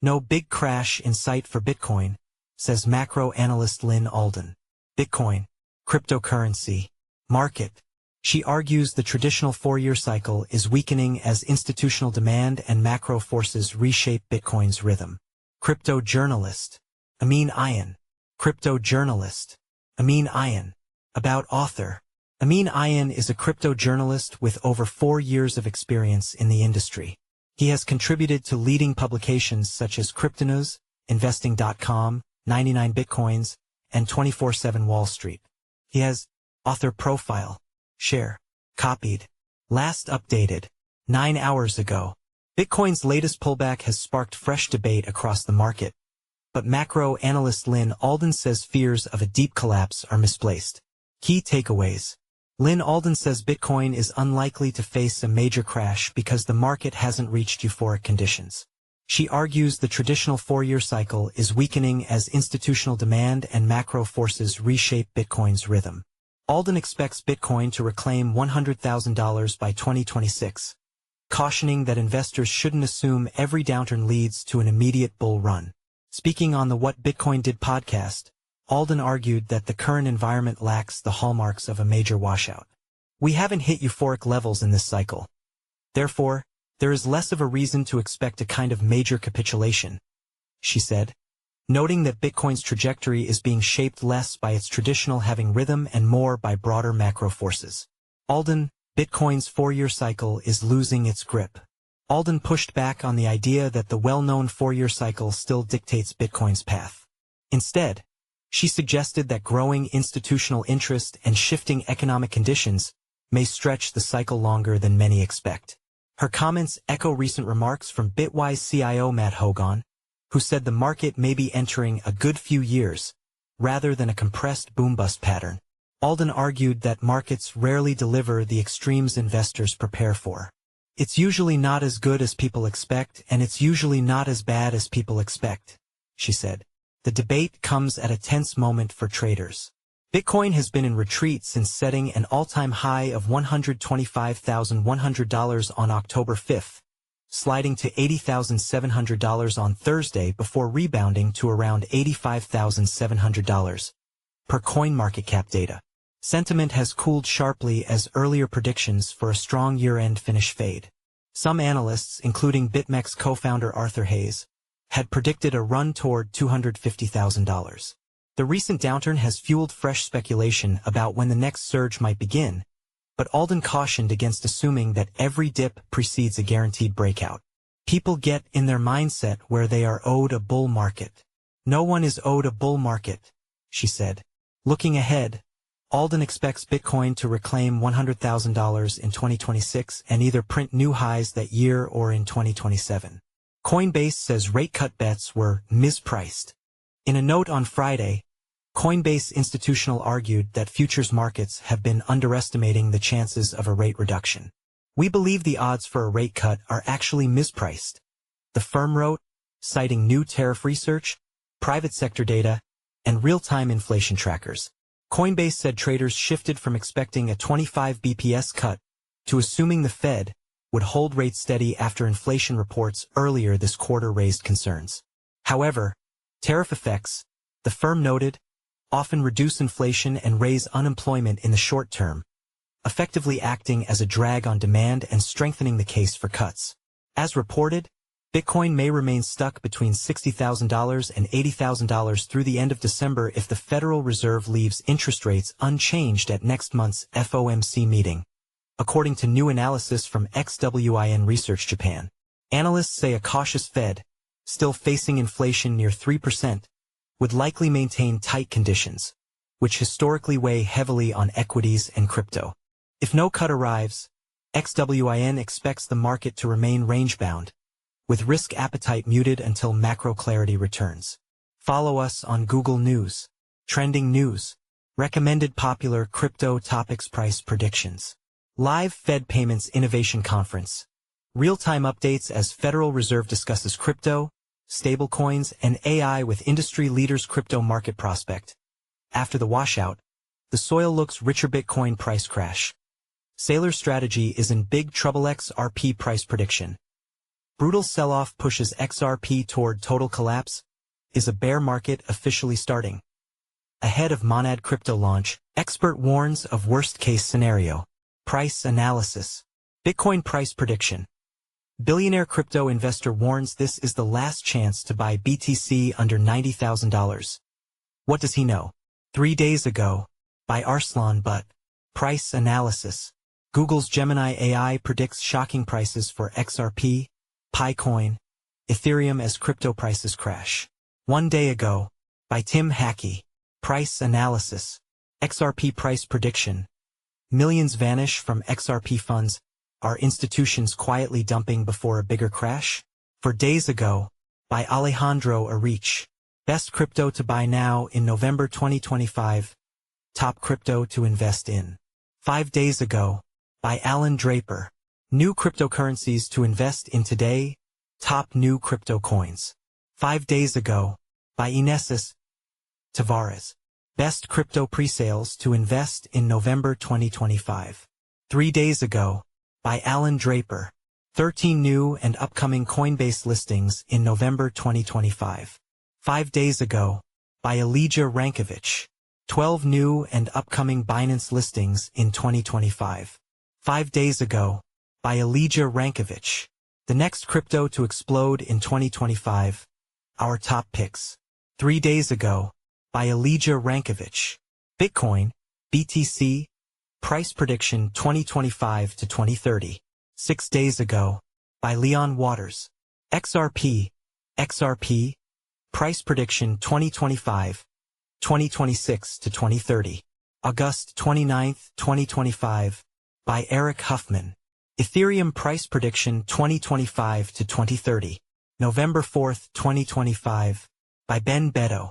No big crash in sight for Bitcoin, says macro analyst Lyn Alden. Bitcoin, cryptocurrency, market. She argues the traditional 4-year cycle is weakening as institutional demand and macro forces reshape Bitcoin's rhythm. Crypto journalist, Amin Ayan. Crypto journalist, Amin Ayan. About author. Amin Ayan is a crypto journalist with over 4 years of experience in the industry. He has contributed to leading publications such as Cryptonews, Investing.com, 99 Bitcoins, and 24/7 Wall Street. He has author profile. Share. Copied. Last updated 9 hours ago. Bitcoin's latest pullback has sparked fresh debate across the market, but macro analyst Lyn Alden says fears of a deep collapse are misplaced. Key takeaways. Lyn Alden says Bitcoin is unlikely to face a major crash because the market hasn't reached euphoric conditions. She argues the traditional 4-year cycle is weakening as institutional demand and macro forces reshape Bitcoin's rhythm. Alden expects Bitcoin to reclaim $100,000 by 2026, cautioning that investors shouldn't assume every downturn leads to an immediate bull run. Speaking on the What Bitcoin Did podcast, Alden argued that the current environment lacks the hallmarks of a major washout. We haven't hit euphoric levels in this cycle. Therefore, there is less of a reason to expect a kind of major capitulation, she said, noting that Bitcoin's trajectory is being shaped less by its traditional having rhythm and more by broader macro forces. Alden, Bitcoin's 4-year cycle is losing its grip. Alden pushed back on the idea that the well-known 4-year cycle still dictates Bitcoin's path. Instead, she suggested that growing institutional interest and shifting economic conditions may stretch the cycle longer than many expect. Her comments echo recent remarks from Bitwise CIO Matt Hogan, who said the market may be entering a good few years, rather than a compressed boom-bust pattern. Alden argued that markets rarely deliver the extremes investors prepare for. It's usually not as good as people expect, and it's usually not as bad as people expect, she said. The debate comes at a tense moment for traders. Bitcoin has been in retreat since setting an all-time high of $125,100 on October 5th, sliding to $80,700 on Thursday before rebounding to around $85,700, per CoinMarketCap data. Sentiment has cooled sharply as earlier predictions for a strong year-end finish fade. Some analysts, including BitMEX co-founder Arthur Hayes, had predicted a run toward $250,000. The recent downturn has fueled fresh speculation about when the next surge might begin, but Alden cautioned against assuming that every dip precedes a guaranteed breakout. People get in their mindset where they are owed a bull market. No one is owed a bull market, she said. Looking ahead, Alden expects Bitcoin to reclaim $100,000 in 2026 and either print new highs that year or in 2027. Coinbase says rate cut bets were mispriced. In a note on Friday, Coinbase Institutional argued that futures markets have been underestimating the chances of a rate reduction. We believe the odds for a rate cut are actually mispriced, the firm wrote, citing new tariff research, private sector data, and real-time inflation trackers. Coinbase said traders shifted from expecting a 25 BPS cut to assuming the Fed would hold rates steady after inflation reports earlier this quarter raised concerns. However, tariff effects, the firm noted, often reduce inflation and raise unemployment in the short term, effectively acting as a drag on demand and strengthening the case for cuts. As reported, Bitcoin may remain stuck between $60,000 and $80,000 through the end of December if the Federal Reserve leaves interest rates unchanged at next month's FOMC meeting, according to new analysis from XWIN Research Japan. Analysts say a cautious Fed, still facing inflation near 3%, would likely maintain tight conditions, which historically weigh heavily on equities and crypto. If no cut arrives, XWIN expects the market to remain range-bound, with risk appetite muted until macro clarity returns. Follow us on Google News, Trending News, Recommended Popular Crypto Topics Price Predictions, Live Fed Payments Innovation Conference, real-time updates as Federal Reserve discusses crypto, stablecoins, and AI with industry leaders. Crypto market prospect. After the washout, the soil looks richer. Bitcoin price crash. Sailor strategy is in big trouble. XRP price prediction. Brutal sell-off pushes XRP toward total collapse. Is a bear market officially starting? Ahead of Monad crypto launch, expert warns of worst-case scenario. Price analysis. Bitcoin price prediction. Billionaire crypto investor warns this is the last chance to buy BTC under $90,000. What does he know? 3 days ago, by Arslan Butt. Price analysis. Google's Gemini AI predicts shocking prices for XRP, Picoin, Ethereum as crypto prices crash. 1 day ago, by Tim Hackey. Price analysis. XRP price prediction. Millions vanish from XRP funds. Are institutions quietly dumping before a bigger crash? 4 days ago, by Alejandro Arich. Best crypto to buy now in November 2025. Top crypto to invest in. 5 days ago, by Alan Draper. New cryptocurrencies to invest in today. Top new crypto coins. 5 days ago, by Inesis Tavares. Best crypto presales to invest in November 2025. 3 days ago, by Alan Draper. 13 new and upcoming Coinbase listings in November 2025. 5 days ago, by Elijah Rankovich. 12 new and upcoming Binance listings in 2025. 5 days ago, by Elijah Rankovich. The next crypto to explode in 2025. Our top picks. 3 days ago, by Elijah Rankovich. Bitcoin, BTC, price prediction 2025 to 2030. 6 days ago, by Leon Waters. XRP, price prediction 2025, 2026 to 2030. August 29, 2025, by Eric Huffman. Ethereum price prediction 2025 to 2030. November 4, 2025, by Ben Beto.